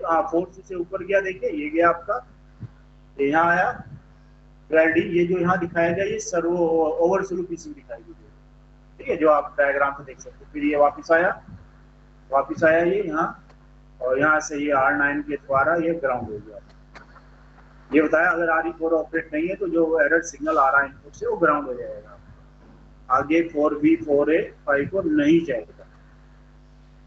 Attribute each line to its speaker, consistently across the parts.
Speaker 1: हाँ 4C से ऊपर गया, देखिए ये गया आपका, ये यहाँ आया 12D, ये जो यहाँ दिखाया गया ये सर्वो ओवरफ्लो पीसी दिखाई गई, ठीक है, जो आप डायग्राम से देख सकते हो। फिर ये वापस आया ये यहाँ, और यहाँ से ये R9 के द्वारा ये ग्राउंड हो गया। ये बताया अगर RE4 ऑपरेट नहीं है तो जो एरर सिग्नल आ रहा है इनपुट से वो ग्राउंड हो जाएगा, आगे 4B 4A 5 को नहीं जाएगा।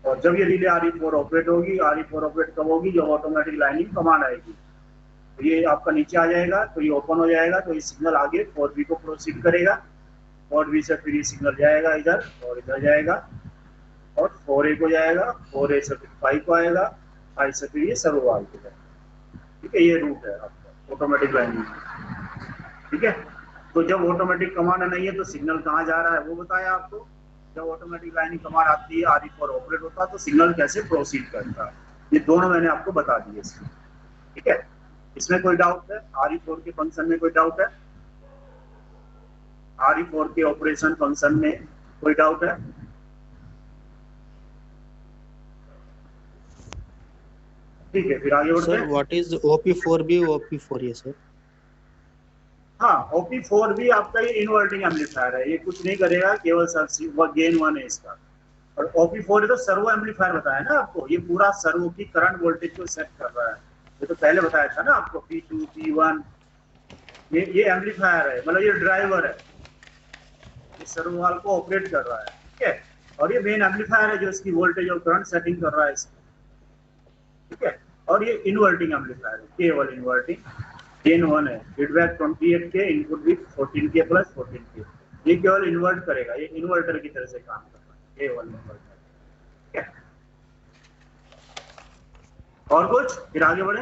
Speaker 1: और जब ये रिले RE4 ऑपरेट होगी, RE4 ऑपरेट कब होगी, जब ऑटोमेटिक लाइनिंग कमांड आएगी, तो ये आपका नीचे आ जाएगा, तो ये ओपन हो जाएगा, तो ये सिग्नल आगे 4B को प्रोसीड करेगा, 4B से फिर ये सिग्नल जाएगा इधर और इधर जाएगा, और 4A को जाएगा, 4A से फिर 5 को आएगा, 5 से फिर ये सर्वो वाल्व को जाएगा, ठीक है। ये रूट है आपका ऑटोमेटिक लाइनिंग, ठीक है। तो जब ऑटोमेटिक कमांड नहीं है तो सिग्नल कहाँ जा रहा है वो बताया आपको। जब ऑटोमेटिक लाइनिंग कमांड आती है, RE4 ऑपरेट होता है, तो सिग्नल कैसे प्रोसीड करता है, ये दोनों मैंने आपको बता दिए इसमें, ठीक है। इसमें कोई डाउट है? RE4 के फंक्शन में कोई डाउट है? RE4 के ऑपरेशन फंक्शन में कोई डाउट है? ठीक है, फिर आगे बढ़ते हैं।
Speaker 2: What is OP4B OP4A sir?
Speaker 1: हाँ, OP4B आपका ये इन्वर्टिंग एम्पलीफायर है, ये कुछ नहीं करेगा, केवल गेन 1 है इसका। और OP4 तो सर्वो एम्पलीफायर बताया ना आपको, ये पूरा सर्वो की करंट वोल्टेज को सेट कर रहा है, ये तो पहले बताया था ना आपको, P2 P1, ये एम्पलीफायर है, मतलब ये ड्राइवर है, ये सर्वो वाल्व को ऑपरेट कर रहा है, ठीक है। और ये मेन एम्पलीफायर है जो इसकी वोल्टेज और करंट सेटिंग कर रहा है इसकी, ठीक है। और ये इन्वर्टिंग एम्पलीफायर है, केवल इन्वर्टिंग, गेन 1 है, फीडबैक 28 के, इनपुट भी 14 के प्लस 14 के, ये केवल इन्वर्ट करेगा, ये इन्वर्टर की तरह से काम कर रहा है, केवल इन्वर्टर, ठीक है। और कुछ, फिर आगे बढ़े।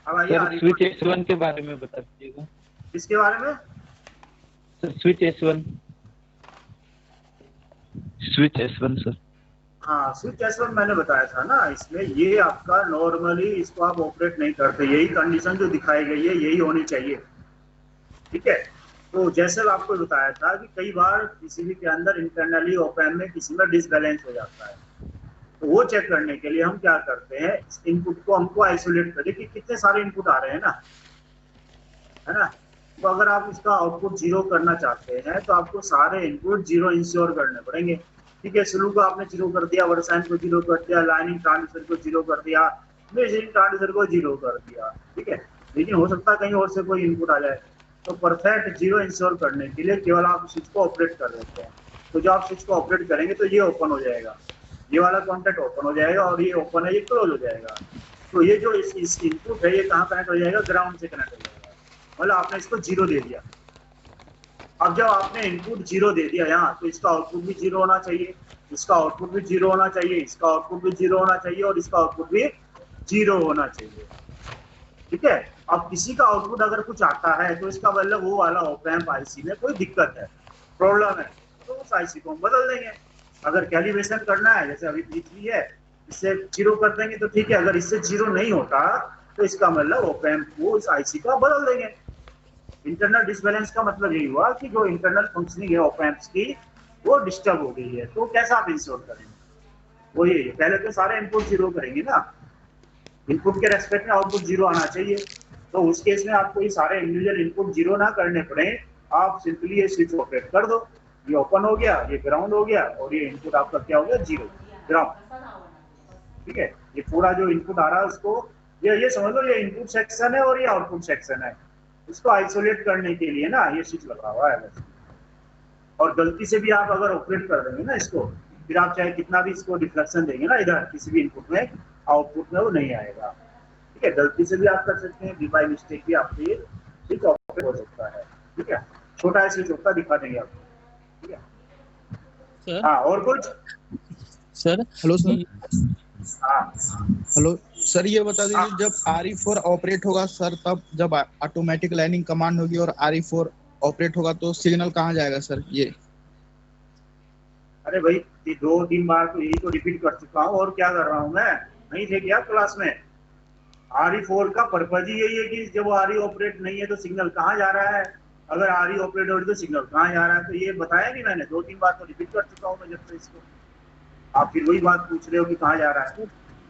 Speaker 1: अब आइए
Speaker 3: स्विच S1 के बारे में बता दीजिएगा।
Speaker 1: इसके बारे में
Speaker 3: सर स्विच S1 सर।
Speaker 1: हाँ, स्विच S1 मैंने बताया था ना, इसमें ये आपका नॉर्मली इसको आप ऑपरेट नहीं करते, यही कंडीशन जो दिखाई गई है यही होनी चाहिए, ठीक है। तो जैसे आपको बताया था कि कई बार पीसीबी के अंदर इंटरनली ओपैम्प में किसी में डिसबैलेंस हो जाता है, तो वो चेक करने के लिए हम क्या करते हैं, इनपुट को हमको आइसोलेट करें कि कितने सारे इनपुट आ रहे हैं ना, है ना। तो अगर आप इसका आउटपुट 0 करना चाहते हैं तो आपको सारे इनपुट 0 इंश्योर करने पड़ेंगे, ठीक है। स्लू को आपने 0 कर दिया, वर्साइन को 0 कर दिया, लाइनिंग ट्रांजिस्टर को 0 कर दिया, मेजरिंग ट्रांजिस्टर को 0 कर दिया, ठीक है। लेकिन हो सकता है कहीं और से कोई इनपुट आ जाए, तो परफेक्ट 0 इंश्योर करने के लिए केवल आप स्विच को ऑपरेट कर देते हैं। तो जब आप स्विच को ऑपरेट करेंगे तो ये ओपन हो जाएगा, ये वाला कॉन्टैक्ट ओपन हो जाएगा, और ये ओपन है, ये क्लोज हो जाएगा। तो ये जो इस इनपुट है ये कहाँ कनेक्ट हो जाएगा, ग्राउंड से कनेक्ट हो जाएगा, मतलब आपने इसको 0 दे दिया। अब जब आपने इनपुट 0 दे दिया यहाँ, तो इसका आउटपुट भी 0 होना चाहिए, इसका आउटपुट भी 0 होना चाहिए, इसका आउटपुट भी 0 होना चाहिए, और इसका आउटपुट भी 0 होना चाहिए, ठीक है। अब किसी का आउटपुट अगर कुछ आता है तो इसका मतलब वो वाला ओपैम्प आईसी में कोई दिक्कत है, प्रॉब्लम है, तो उस आईसी को हम बदल देंगे। अगर कैलिब्रेशन करना है, जैसे अभी पिछली है, इससे 0 कर देंगे तो ठीक है, अगर इससे 0 नहीं होता तो इसका मतलब ओपैम्प को इस आईसी का बदल देंगे। इंटरनल डिसबैलेंस का मतलब यही हुआ कि जो इंटरनल फंक्शनिंग है ओपैम्प्स की वो डिस्टर्ब हो गई है, तो कैसा आप इंश्योर करेंगे, वो यही है, पहले तो सारे इनपुट 0 करेंगे ना, इनपुट के रेस्पेक्ट में आउटपुट 0 आना चाहिए, तो उस केस में आपको ये सारे इंडिविजुअल इनपुट 0 ना करने पड़े, आप सिंपली ये स्विच ऑपरेट कर दो, ये ओपन हो गया, ये ग्राउंड हो गया, और ये इनपुट आपका क्या हो गया, 0 ग्राउंड, ठीक है। ये पूरा जो इनपुट आ रहा है उसको ये समझ लो, ये इनपुट सेक्शन है और ये आउटपुट सेक्शन है, इसको आइसोलेट करने के लिए ना ये स्विच लगा हुआ है। और गलती से भी आप अगर ऑपरेट कर देंगे ना इसको, फिर आप चाहे कितना भी इसको डिफ्लेक्शन देंगे ना इधर किसी भी इनपुट में, आउटपुट में वो नहीं आएगा, ठीक है। गलती से भी आप कर सकते हैं, बाय मिस्टेक भी आपसे ये स्विच ऑपरेट हो सकता है, ठीक है। छोटा स्विच होता दिखा देंगे आपको, ठीक है। हाँ, और कुछ
Speaker 2: सर? Hello sir.
Speaker 1: हाँ
Speaker 2: हेलो सर, ये बता दीजिए जब RE4 ऑपरेट होगा सर, तब जब ऑटोमेटिक लाइनिंग कमांड होगी और RE4 ऑपरेट होगा तो सिग्नल कहाँ जाएगा सर ये?
Speaker 1: अरे भाई 2-3 बार तो यही तो रिपीट कर चुका हूँ, और क्या कर रहा हूँ मैं, नहीं थे क्या क्लास में? RE4 का पर्पज ही यही है कि जब RE ऑपरेट नहीं है तो सिग्नल कहाँ जा रहा है, अगर RE ऑपरेट हो रही तो सिग्नल कहाँ जा रहा है, तो ये बताया नहीं मैंने, 2-3 बार तो रिपीट कर चुका हूँ मैं, जब से इसको आप फिर वही बात पूछ रहे हो कि कहाँ जा रहा है।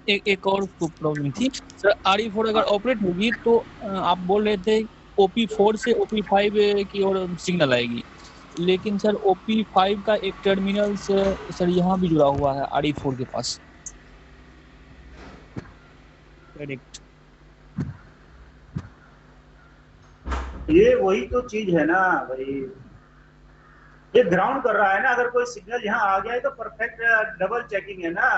Speaker 4: एक और प्रॉब्लम थी सर। RE4 अगर ऑपरेट होगी तो आप बोल रहे थे OP4 से OP5 की ओर सिग्नल आएगी, लेकिन सर OP5 का एक टर्मिनल सर यहाँ भी जुड़ा हुआ है RE4 के पास। करेक्ट।
Speaker 1: ये वही तो चीज है ना भाई, ये ग्राउंड कर रहा है ना। अगर कोई सिग्नल यहाँ आ गया है तो परफेक्ट डबल चेकिंग है ना।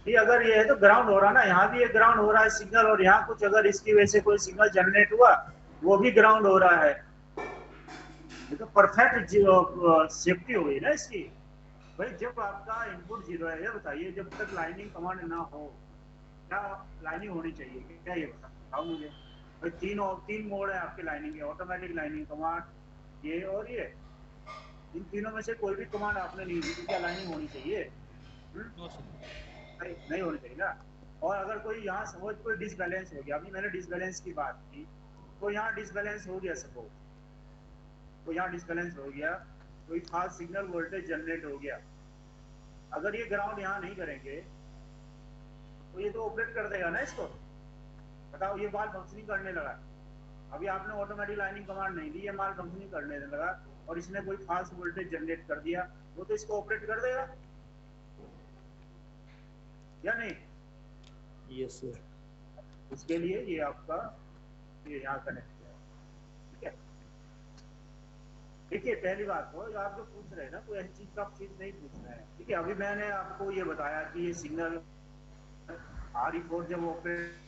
Speaker 1: ये अगर ये है तो ग्राउंड हो रहा है ना, यहाँ भी ये ग्राउंड हो रहा है सिग्नल, और यहाँ कुछ अगर इसकी वजह से कोई सिग्नल जनरेट हुआ वो भी ग्राउंड हो रहा है। ये तो परफेक्ट सेफ्टी हो गई ना इसकी। भाई जब आपका इनपुट जीरो है, ये बताइए जब तक लाइनिंग कमांड ना हो क्या लाइनिंग होनी चाहिए क्या, ये बताओ मुझे। भाई तीन मोड है आपके लाइनिंग के, ऑटोमेटिक लाइनिंग कमांड ये और ये। इन तीनों में से कोई भी कमांड आपने नहीं दी तो क्या लाइनिंग होनी चाहिए? नहीं होनी चाहिए ना। और अगर कोई यहाँ सपोज कोई डिसबैलेंस हो गया, अभी मैंने डिसबैलेंस की बात की, तो यहाँ डिसबैलेंस हो गया सपोज, तो यहाँ डिसबैलेंस हो गया, कोई फाल्स सिग्नल वोल्टेज जनरेट हो गया। अगर ये ग्राउंड यहाँ नहीं करेंगे तो ये तो ऑपरेट कर देगा ना इसको। बताओ ये माल फंक्शनिंग करने लगा, अभी आपने ऑटोमेटिक लाइनिंग कमांड नहीं दी, ये माल फंक्शनिंग करने लगा और इसने कोई फाल्स वोल्टेज जनरेट कर दिया, वो तो इसको ऑपरेट कर देगा या नहीं?
Speaker 4: Yes sir.
Speaker 1: उसके लिए ये आपका ये यहाँ कनेक्ट है, ठीक है। देखिए पहली बात तो आप जो पूछ रहे हैं ना, कोई ऐसी चीज का चीज नहीं पूछ रहे हैं, ठीक है। अभी मैंने आपको ये बताया कि ये सिग्नल RE4 जब ऑपरेट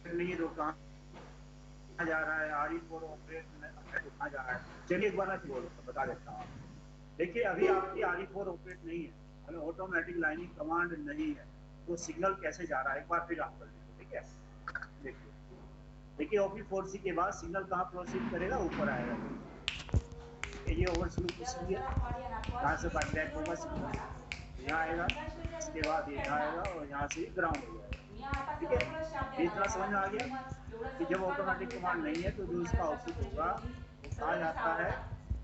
Speaker 1: नहीं है तो कहाँ जा रहा है, RE4 ऑपरेट कहाँ जा रहा है। चलिए एक बार मैं बता देता हूँ। देखिए अभी आपकी RE4 ऑपरेट नहीं है, मतलब ऑटोमेटिक लाइनिंग कमांड नहीं है, तो सिग्नल कैसे जा रहा है एक बार फिर आप कर लीजिए, ठीक है। देखिए OP4C के बाद सिग्नल कहाँ प्रोसीड करेगा, ऊपर आएगा। ये ओवरस्लू किसी कहाँ से बैक होगा सिग्नल, यहाँ आएगा, इसके बाद ये यहाँ आएगा और यहाँ से ग्राउंड हो जाएगा, ठीक है। इतना समझ में आ गया कि जब ऑटोमेटिक कमांड नहीं है तो जो इसका आउटपुट होगा वो कहा जाता है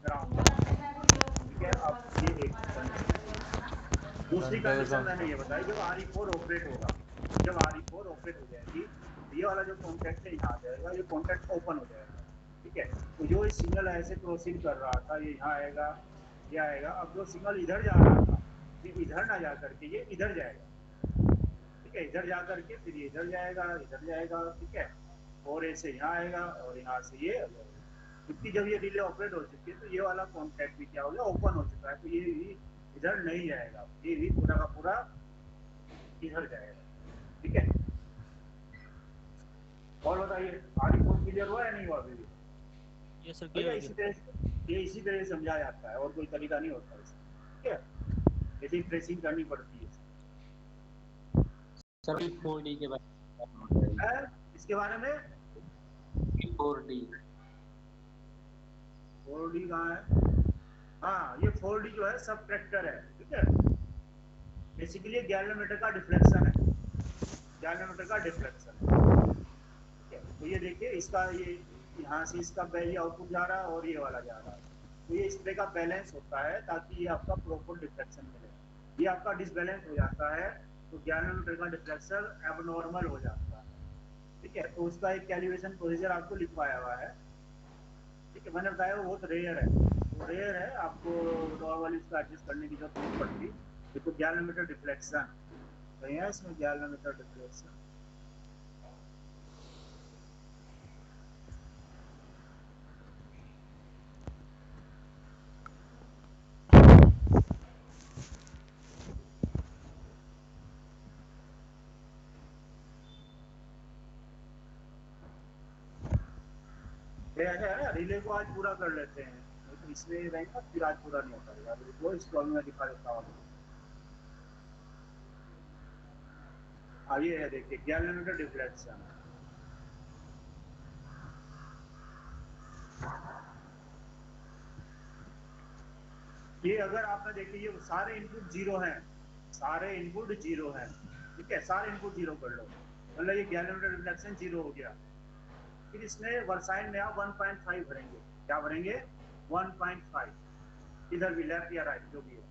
Speaker 1: ग्राउंड, ठीक है। अब ये एक कंडीशन। दूसरी कंडीशन मैंने ये बताई, जब RE4 ऑपरेट होगा, जब RE4 ऑपरेट हो जाएगी तो ये वाला जो कॉन्टैक्ट है यहाँ आ जाएगा, ये कॉन्टैक्ट ओपन हो जाएगा, ठीक है। तो जो सिग्नल ऐसे प्रोसीड कर रहा था ये यहाँ आएगा, ये आएगा। अब जो सिग्नल इधर जा रहा था ये इधर ना जा करके ये इधर जाएगा, ठीक है। इधर जा करके फिर ये इधर जाएगा, इधर जाएगा, ठीक है। और ऐसे यहाँ आएगा और यहाँ से ये, क्योंकि जब ये रिले ऑपरेट हो चुकी है तो ये वाला कॉन्टैक्ट भी क्या हो गया, ओपन हो चुका है, तो ये भी इधर नहीं जाएगा, ये भी पूरा का पूरा इधर जाएगा, ठीक है। और बताइए RE4 क्लियर हुआ या नहीं हुआ अभी?
Speaker 4: यस सर
Speaker 1: भैया
Speaker 4: क्लियर।
Speaker 1: ये इसी तरह समझा जाता है और कोई तरीका नहीं होता इसका, ठीक है। ऐसी ट्रेसिंग करनी पड़ती है
Speaker 3: सर 4D के बारे
Speaker 1: है। इसके बारे में
Speaker 3: 4D
Speaker 1: 4D कहाँ है? हाँ ये 4D जो है सब ट्रैक्टर है, ठीक है। बेसिकली 11 मीटर का डिफ्लेक्शन है, 11 मीटर का डिफ्लेक्शन है, ठीक है। तो ये देखिए इसका ये यहाँ से इसका ये आउटपुट जा रहा है और ये वाला जा रहा है, तो ये इस तरह का बैलेंस होता है ताकि ये आपका प्रॉपर डिफ्लेक्शन मिले। ये आपका डिसबैलेंस हो जाता है तो 11 मीटर का डिफ्लेक्शन एबनॉर्मल हो जाता है, ठीक है। तो उसका एक कैलिब्रेशन प्रोसीजर आपको लिखवाया हुआ है, ठीक है। मैंने बताया वो बहुत रेयर है, वो रेयर है, आपको नॉर्मली उसका एडजस्ट करने की जरूरत नहीं पड़ती। देखो 11 मीटर डिफ्लेक्शन कहीं है इसमें, 11 मीटर डिफ्लेक्शन ऐसा है ना। रिले को आज पूरा कर लेते हैं, तो इसमें रहेगा फिर आज पूरा नहीं हो पाएगा, वो इस प्रॉब्लम में दिखा देता हूँ। ये है देखिए 11 मीटर डिफ्लेक्शन, ये अगर आपने देखिए ये सारे इनपुट जीरो हैं, सारे इनपुट जीरो हैं, ठीक है। सारे इनपुट जीरो कर लो, मतलब ये 11 मीटर डिफ्लेक्शन जीरो हो गया। फिर इसमें वर्साइन में आप 1.5 भरेंगे, क्या भरेंगे 1.5, इधर भी लेफ्ट या राइट जो भी है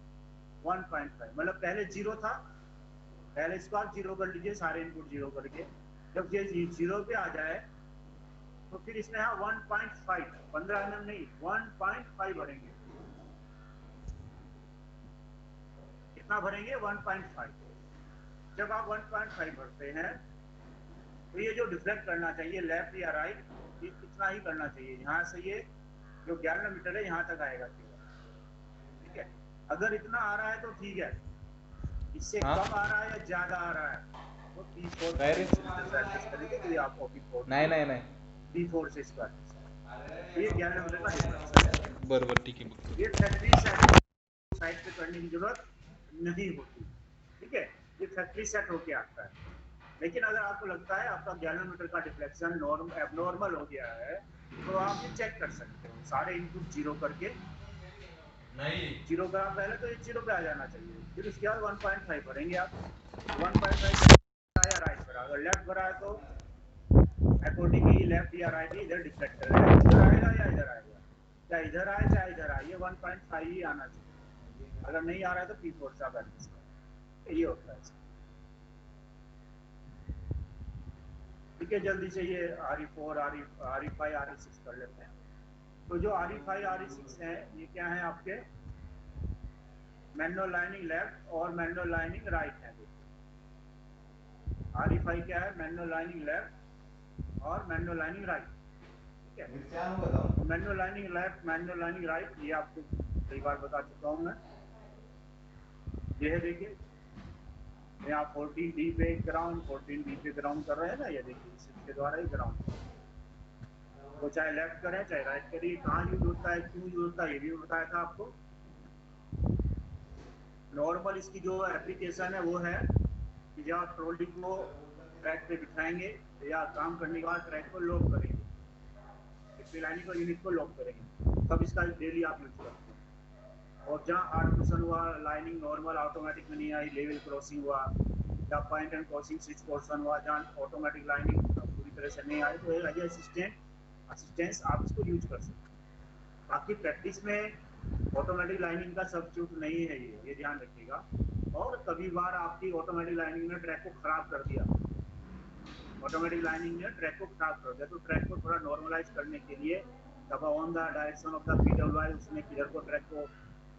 Speaker 1: 1.5, मतलब पहले जीरो था पहले इसको आप जीरो कर लीजिए, सारे इनपुट जीरो करके। जब ये जीरो पे आ जाए तो फिर इसमें यहाँ 1.5, 15 mm नहीं 1.5 भरेंगे। कितना भरेंगे? 1.5। जब आप 1.5 भरते हैं तो ये जो डिफ्लेक्ट करना चाहिए लेफ्ट या राइट, ये कितना ही करना चाहिए, यहाँ से ये जो 11 मीटर है यहाँ तक आएगा केवल। ठीक है, अगर इतना आ रहा है तो ठीक है, इससे कम आ रहा है या ज्यादा आ रहा है तो P4 एडजस्ट करेंगे, तो ये आपको P4
Speaker 5: नाही
Speaker 1: P4 से इसका ये 11 मीटर का डिफरेंस है।
Speaker 5: बरोबर, ठीक है।
Speaker 1: ये फैक्ट्री साइड पे करने की जरूरत नहीं होती। ठीक है, ये फैक्ट्री सेट होके आता है। लेकिन अगर आपको लगता है आपका 11 मीटर का डिफ्लेक्शन एबनॉर्मल हो गया है तो आप ये चेक कर सकते हो, सारे इनपुट जीरो करके। नहीं जीरो का पहले तो ये जीरो पे आ जाना चाहिए, फिर उसके बाद 1.5 भरेंगे आप। 1.5 या राइट भरा, अगर लेफ्ट भरा है तो अकॉर्डिंगली लेफ्ट या राइट इधर डिफ्लेक्ट करेगा, इधर आएगा या इधर आएगा, चाहे इधर आए चाहे इधर आए, ये 1.5 ही आना चाहिए। अगर नहीं आ रहा है तो P4 से बैलेंस करें, ये होता है। ठीक है, जल्दी से ये RE4, RE5, RE6 कर लेते हैं। तो जो RE5, RE6 है ये क्या है आपके? मैनुअल लाइनिंग लेफ्ट और मैनुअल लाइनिंग राइट है। RE5 क्या है? मैनुअल लाइनिंग लेफ्ट और मैनुअल लाइनिंग राइट। ठीक है, manual lining left, manual lining right, ये आपको कई बार बता चुका हूँ मैं। ये है, देखिए यहाँ 14D पे ग्राउंड, 14D पे ग्राउंड कर रहे हैं ना, ये देखिए इसके द्वारा ही ग्राउंड, वो चाहे लेफ्ट करें चाहे राइट करिए। कहाँ यूज होता है, क्यों यूज होता है, ये भी बताया था आपको। नॉर्मल इसकी जो एप्लीकेशन है वो है कि जब आप ट्रॉली को ट्रैक पे बिठाएंगे या काम करने के बाद ट्रैक को लॉक करेंगे, लाइनिंग को यूनिट को लॉक करेंगे, तब इसका डेली आप यूज करते हैं। और जहाँ आर्टिफिशियल हुआ, लाइनिंग नॉर्मल ऑटोमेटिक में नहीं आई, लेवल क्रॉसिंग हुआ या point and crossing switch portion हुआ, जहाँ ऑटोमेटिक लाइनिंग पूरी तरह से नहीं आई, तो एज असिस्टेंस आप इसको यूज कर सकते हैं। बाकी प्रैक्टिस में ऑटोमेटिक लाइनिंग का सब्स्टिट्यूट नहीं है ये ध्यान रखिएगा। और कभी बार आपकी ऑटोमेटिक लाइनिंग ने ट्रैक को खराब कर दिया, ऑटोमेटिक लाइनिंग ने ट्रैक को खराब कर दिया, तो ट्रैक को थोड़ा नॉर्मलाइज करने के लिए तब on the direction of the PWI उसमें किधर को ट्रैक को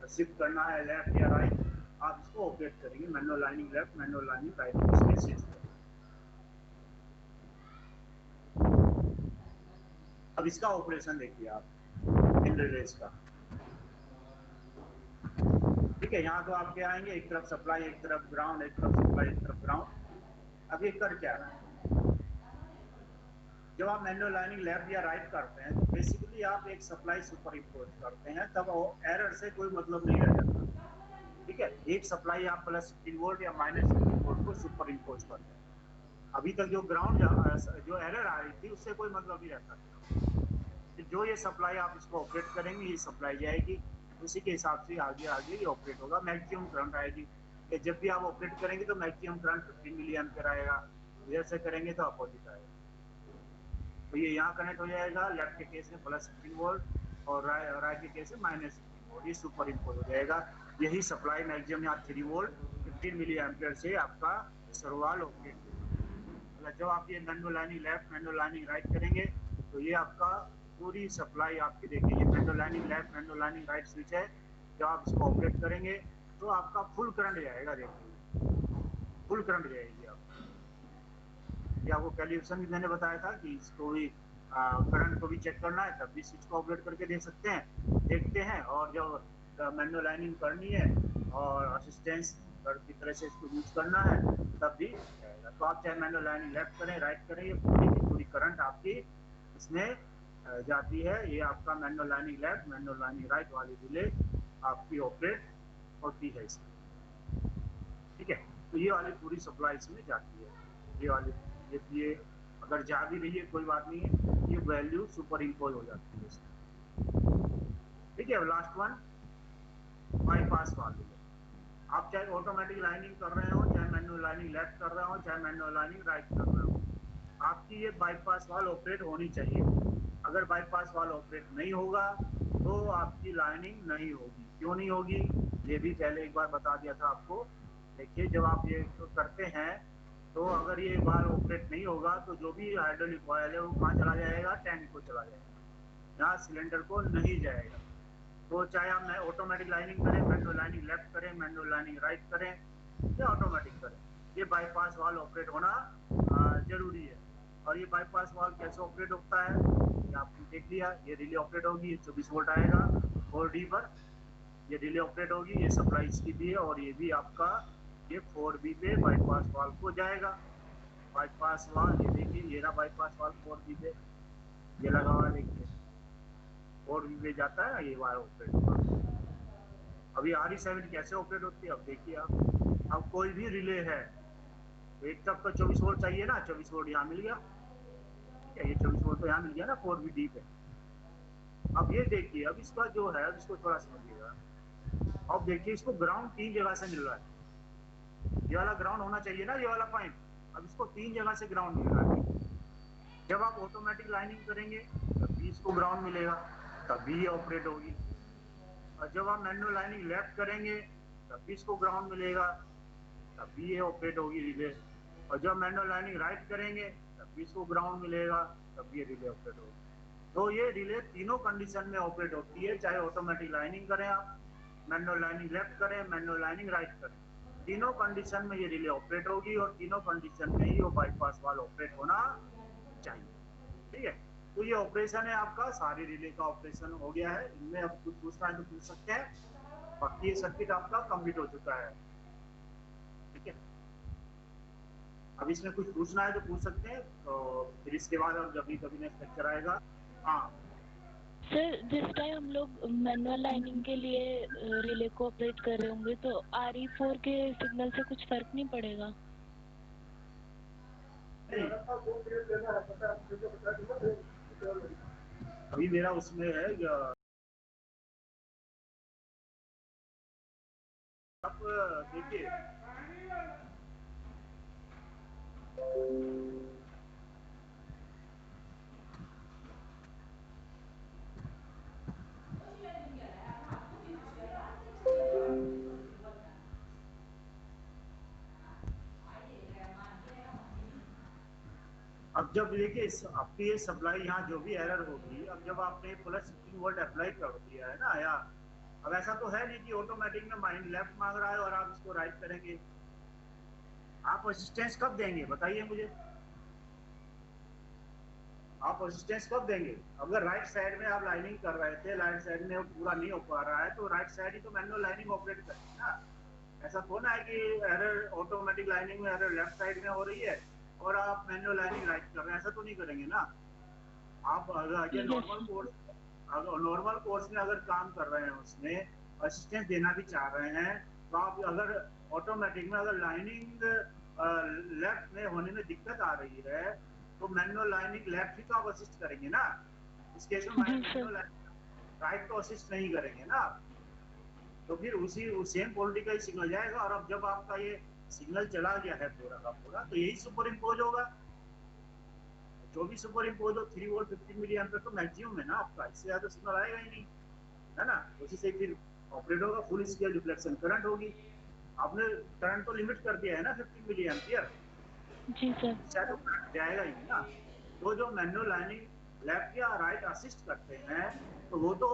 Speaker 1: शिफ्ट करना है, लेफ्ट या राइट, आप इसको ऑपरेट करेंगे manual lining left, manual lining right, इसमें शिफ्ट करेंगे। अब इसका ऑपरेशन देखिए आप इन रिलेज का। ठीक है, यहाँ तो आपके आएंगे एक तरफ सप्लाई, एक तरफ ग्राउंड, एक तरफ सप्लाई, एक तरफ ग्राउंड। अब ये कर क्या रहा है? जब आप मैनुअल लाइनिंग लेफ्ट या राइट करते हैं तो बेसिकली आप एक सप्लाई सुपर इम्पोज करते हैं, तब एरर से कोई मतलब नहीं रह जाता। ठीक है, एक सप्लाई आप +15 वोल्ट या -15 वोल्ट को सुपर इम्पोज करते हैं। अभी तक जो ग्राउंड जो एरर आ रही थी उससे कोई मतलब नहीं रहता था। जो ये सप्लाई आप इसको ऑपरेट करेंगे, ये सप्लाई जाएगी, उसी के हिसाब से आगे आगे ये ऑपरेट होगा, मैक्सिमम करंट आएगी। जब भी आप ऑपरेट करेंगे तो मैक्सिमम करंट 15 मिली एम्पियर आएगा, इधर से करेंगे तो अपोजिट आएगा। तो ये यहाँ कनेक्ट हो जाएगा, लेफ्ट के केस में +15 वोल्ट और राइट के केस में -15 वोल्ट, ये सुपर इम्पोज हो जाएगा। यही सप्लाई मैक्सिमम यहाँ 3 वोल्ट 15 मिली एम्पियर से आपका सर्वाल ऑपरेट होगा। जब आप ये manual lining left, manual lining right करेंगे तो ये आपका पूरी सप्लाई आपकी देखिए, ये manual lining left, manual lining right switch है। जब आप इसको ऑपरेट करेंगे तो आपका फुल करंट जाएगा, देखिए फुल करंट जाएगी आपको। ये आपको कैलिब्रेशन भी मैंने बताया था कि इसको भी करंट को भी चेक करना है, तब भी स्विच को ऑपरेट करके देखते हैं। और जब मैनुअल लाइनिंग करनी है और असिस्टेंस की तरह से इसको यूज करना है तब भी जाएगा। तो आप चाहे मैनुअल लाइनिंग लेफ्ट करें राइट करें, ये पूरी करंट आपकी इसमें जाती है। ये आपका manual lining left, manual lining right वाली रिले आपकी ऑपरेट होती है इसमें। ठीक है, तो ये वाली पूरी सप्लाई इसमें जाती है। ये वाली ये अगर जा भी रही है कोई बात नहीं है, ये वैल्यू सुपर इम्पोज हो जाती है इसमें। ठीक है, लास्ट वन बाईपास वाली है। आप चाहे ऑटोमेटिक लाइनिंग कर रहे हो, चाहे मैनुअल लाइनिंग लेफ्ट कर रहे हो, चाहे मैनुअल लाइनिंग राइट कर रहे हो, आपकी ये बाईपास वाल ऑपरेट होनी चाहिए। अगर बाईपास वाल ऑपरेट नहीं होगा तो आपकी लाइनिंग नहीं होगी। क्यों नहीं होगी ये भी पहले एक बार बता दिया था आपको देखिए जब आप ये करते हैं तो अगर ये वाल्व ऑपरेट नहीं होगा तो जो भी हाइड्रोलिक ऑयल है वो कहाँ चला जाएगा, टैंक को चला जाएगा, यहाँ सिलेंडर को नहीं जाएगा। तो चाहे आप ऑटोमेटिक लाइनिंग करें, मैनुअल लाइनिंग लेफ्ट करें, मैनुअल लाइनिंग राइट करें या ऑटोमेटिक करें, ये बाईपास वाल्व ऑपरेट होना जरूरी है। और ये बाईपास वाल्व कैसे ऑपरेट होता है ये आपने देख लिया। ये रिले ऑपरेट होगी, ये 24 वोल्ट आएगा 4D पर, ये रिले ऑपरेट होगी, ये सप्लाई इसकी भी है और ये भी आपका ये 4B पे बाईपास वाल्व को जाएगा। बाईपास वाल्व ये देखिए, ये रहा बाईपास वाल्व 4B पे, ये लगा हुआ है देखिए, 4B पे जाता है, ये वायर ऑपरेट होगा। अभी RE7 कैसे ऑपरेट होती है अब देखिए आप। अब कोई भी रिले है तो एक तरफ तो 24 वोल्ट चाहिए ना, 24 वोल्ट यहाँ मिल गया, ठीक है, ये 24 वोल्ट तो यहाँ मिल गया ना 4BD पे। अब ये देखिए, अब इसका जो है, अब इसको थोड़ा समझिएगा। अब देखिए इसको ग्राउंड 3 जगह से मिल रहा है, ये वाला ग्राउंड होना चाहिए ना, ये वाला पॉइंट, अब इसको 3 जगह से ग्राउंड मिल रहा है। जब आप ऑटोमेटिक लाइनिंग करेंगे तब भी इसको ग्राउंड मिलेगा, तब भी ये ऑपरेट होगी। और जब आप मैनुअल लाइनिंग लेफ्ट करेंगे तब भी इसको ग्राउंड मिलेगा, तब भी ये ऑपरेट होगी रिले। और जब मैनुअल लाइनिंग राइट करेंगे तब भी इसको ग्राउंड मिलेगा, तब भी ये रिले ऑपरेट होगी। तो ये रिले तीनों कंडीशन में ऑपरेट होती है, चाहे ऑटोमेटिक लाइनिंग करें आप, मैनुअल लाइनिंग लेफ्ट करें, मैनुअल लाइनिंग राइट करें, तीनों कंडीशन में ये रिले ऑपरेट होगी और तीनों कंडीशन में ही वो बाईपास वाल्व ऑपरेट होना चाहिए, ठीक है। तो ये ऑपरेशन है आपका, सारी रिले का ऑपरेशन हो गया है। इनमें अब कुछ पूछना है तो पूछ सकते हैं, बाकी ये सर्किट आपका कंप्लीट हो चुका है, ठीक है। अब इसमें कुछ पूछना है तो पूछ सकते हैं, तो फिर इसके बाद हम जब भी कभी नेक्स्ट लेक्चर आएगा। हाँ
Speaker 5: सर जिस टाइम हम लोग मैनुअल लाइनिंग के लिए रिले को ऑपरेट कर रहे होंगे तो RE4 के सिग्नल से कुछ फर्क नहीं पड़ेगा?
Speaker 1: नहीं, अभी मेरा उसमें है आप देखिए, अब जब देखिए आपकी ये सप्लाई यहाँ जो भी एरर होगी, अब जब आपने प्लस 16 वोल्ट अप्लाई कर दिया है ना, या अब ऐसा तो है नहीं कि ऑटोमेटिक में माइंड लेफ्ट मांग रहा है और आप इसको राइट करेंगे। आप असिस्टेंस कब देंगे बताइए मुझे, आप असिस्टेंस कब देंगे? अगर राइट साइड में आप लाइनिंग कर रहे थे, राइट साइड में पूरा नहीं हो पा रहा है तो राइट साइड ही तो मैनुअल लाइनिंग ऑपरेट करेंगे ना। ऐसा थोड़ा है कि एरर ऑटोमेटिक लाइनिंग में एरर लेफ्ट साइड में हो रही है और आप मैनुअल लाइनिंग राइट कर रहे हैं, ऐसा तो नहीं करेंगे ना। आप अगर ये नॉर्मल कोर्स में अगर काम कर रहे हैं, उसमें असिस्टेंस देना भी चाह रहे हैं, तो आप अगर ऑटोमेटिक में अगर लाइनिंग लेफ्ट में होने में दिक्कत आ रही है तो मैनुअल लाइनिंग लेफ्ट ही तो आप असिस्ट करेंगे ना। इस केस में मैनुअल राइट तो असिस्ट नहीं करेंगे ना। तो फिर उसी सेम क्वालिटी का ही सिग्नल जाएगा। और अब जब आपका ये सिग्नल चला गया है पूरा का पूरा, तो यही सुपर इम्पोज होगा। जो भी सुपर इम्पोज हो 3 वोल्ट 15 मिली एम्पियर तो मैक्सिमम है ना आपका, इससे ज्यादा सिग्नल आएगा ही नहीं, है ना। उसी से फिर ऑपरेट होगा, फुल स्केल रिफ्लेक्शन करंट होगी। आपने करंट तो लिमिट कर दिया है ना 15 मिली एम्पियर,
Speaker 5: जी सर।
Speaker 1: तो करंट जाएगा ही नहीं ना। तो जो मैनुअल लाइनिंग लेफ्ट या राइट असिस्ट करते हैं तो वो तो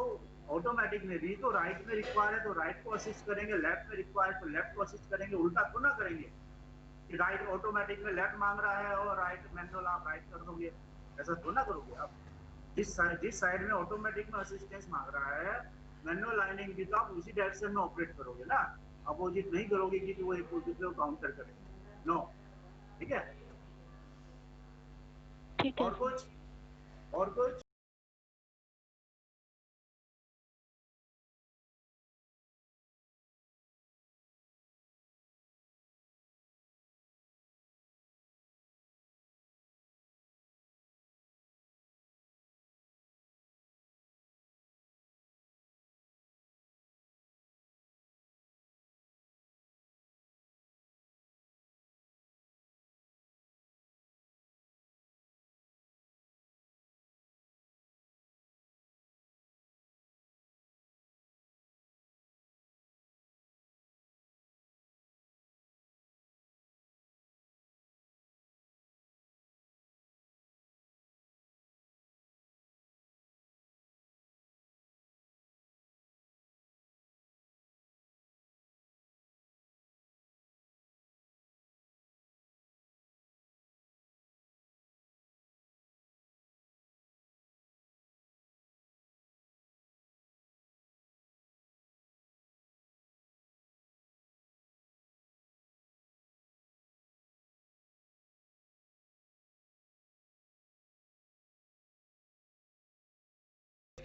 Speaker 1: ऑटोमेटिक में भी तो राइट में रिक्वायर है तो राइट को असिस्ट करेंगे, लेफ्ट में रिक्वायर तो लेफ्ट को असिस्ट करेंगे, उल्टा तो ना करेंगे कि राइट ऑटोमेटिक में लेफ्ट मांग रहा है और राइट मैनुअल आप राइट कर दोगे, ऐसा तो ना करोगे आप। जिस साइड में ऑटोमेटिक में असिस्टेंस मांग रहा है मैनुअल लाइनिंग भी, तो आप उसी डायरेक्शन में ऑपरेट करोगे ना, अपोजिट नहीं करोगे कि वो एक दूसरे को काउंटर करेंगे, नो, ठीक है।
Speaker 5: ठीक है
Speaker 1: और
Speaker 5: सर।
Speaker 1: कुछ, और कुछ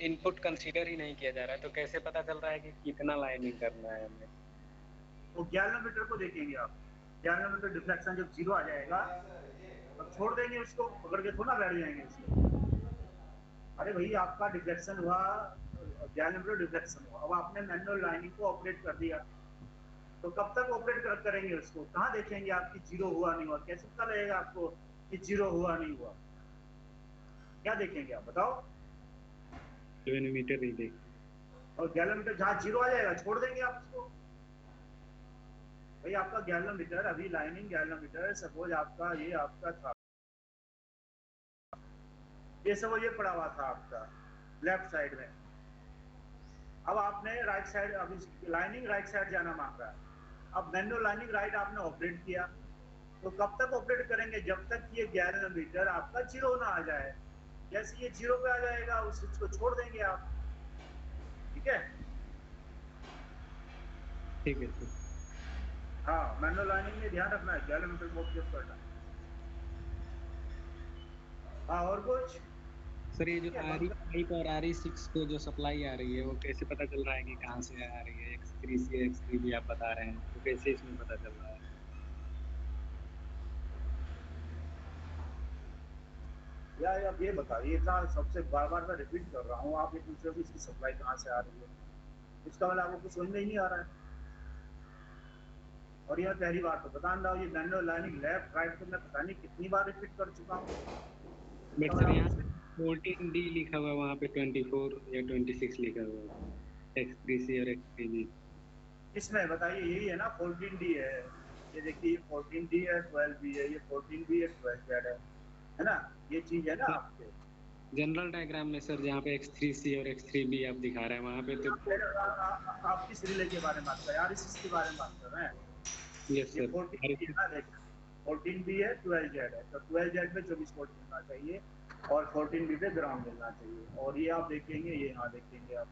Speaker 6: इनपुट कंसीडर ही नहीं किया जा रहा है, तो कैसे पता चल रहा है कि कितना लाइनिंग करना है हमें?
Speaker 1: वो गैल्वेनोमीटर को देखेंगे आप, गैल्वेनोमीटर डिफ्लेक्शन जब 0 आ जाएगा तब छोड़ देंगे उसको, पकड़ के थोड़ा बैठ जाएंगे उसको। अरे भैया आपका डिफ्लेक्शन हुआ, गैल्वेनोमीटर डिफ्लेक्शन हुआ, अब आपने मैनुअल लाइनिंग को ऑपरेट कर दिया, तो कब तक ऑपरेट करेंगे उसको? कहाँ देखेंगे आपकी 0 हुआ नहीं हुआ? कैसे पता लगेगा आपको कि 0 हुआ नहीं हुआ? क्या देखेंगे आप बताओ?
Speaker 6: गैल्वेनोमीटर नहीं देख।
Speaker 1: और गैल्वेनोमीटर जहाँ 0 आ जाएगा छोड़ देंगे आप उसको। भाई आपका गैल्वेनोमीटर, अभी लाइनिंग गैल्वेनोमीटर, सपोज आपका ये आपका था, ये सब ये पड़ा हुआ था आपका लेफ्ट साइड में, अब आपने राइट साइड, अभी लाइनिंग राइट साइड जाना मांग रहा है, अब मैनुअल लाइनिंग राइट आपने ऑपरेट किया, तो कब तक ऑपरेट करेंगे? जब तक ये गैल्वेनोमीटर आपका 0 ना आ जाए। जैसे ये 0 पे आ जाएगा उस स्विच को छोड़ देंगे आप। ठीक है?
Speaker 6: ठीक है सर।
Speaker 1: हाँ, मैनुअल लाइनिंग में ध्यान रखना है, गैल्वेनोमीटर को उपयोग करना है। हाँ, और कुछ?
Speaker 6: सर ये जो RE5 और RE6 को जो सप्लाई आ रही है, वो कैसे पता चल रहा है कि कहाँ से आ रही है? X3C X3B आप बता रहे हैं, तो कैसे इसमें पता चल रहा है?
Speaker 1: यार अब ये बताइए, इतना सबसे बार बार मैं रिपीट कर रहा हूँ, आप ये पूछ रहे हो कि इसकी सप्लाई कहाँ से आ रही है, इसका मतलब आपको कुछ समझ में ही नहीं आ रहा है। और यह पहली बार तो बता रहा हूँ, ये मैनुअल लाइनिंग लेफ्ट राइट को मैं पता नहीं कितनी बार रिपीट कर चुका हूँ।
Speaker 6: बट सर यहाँ 14D लिखा हुआ है, वहाँ पे 24 या 26 लिखा हुआ है, X3C और X3B।
Speaker 1: इसमें बताइए, यही है ना 14D है, ये देखिए 14D है, 12B है, ये 14B है, 12Z है ना, ये चीज है ना आपके
Speaker 6: जनरल डायग्राम में सर, जहाँ पे X3C और X3B आप दिखा रहे हैं, वहाँ पे तो
Speaker 1: आप किस रिले के बारे में बात कर रहे हैं? RE6 के बारे में बात कर रहे हैं।
Speaker 6: यस
Speaker 1: ये
Speaker 6: सर।
Speaker 1: 14B है ना, देखिए 14B है, 12Z है, तो 12Z में 24 वोल्ट मिलना चाहिए और 14B पे ग्राउंड मिलना चाहिए, और ये आप देखेंगे, ये यहाँ देखेंगे आप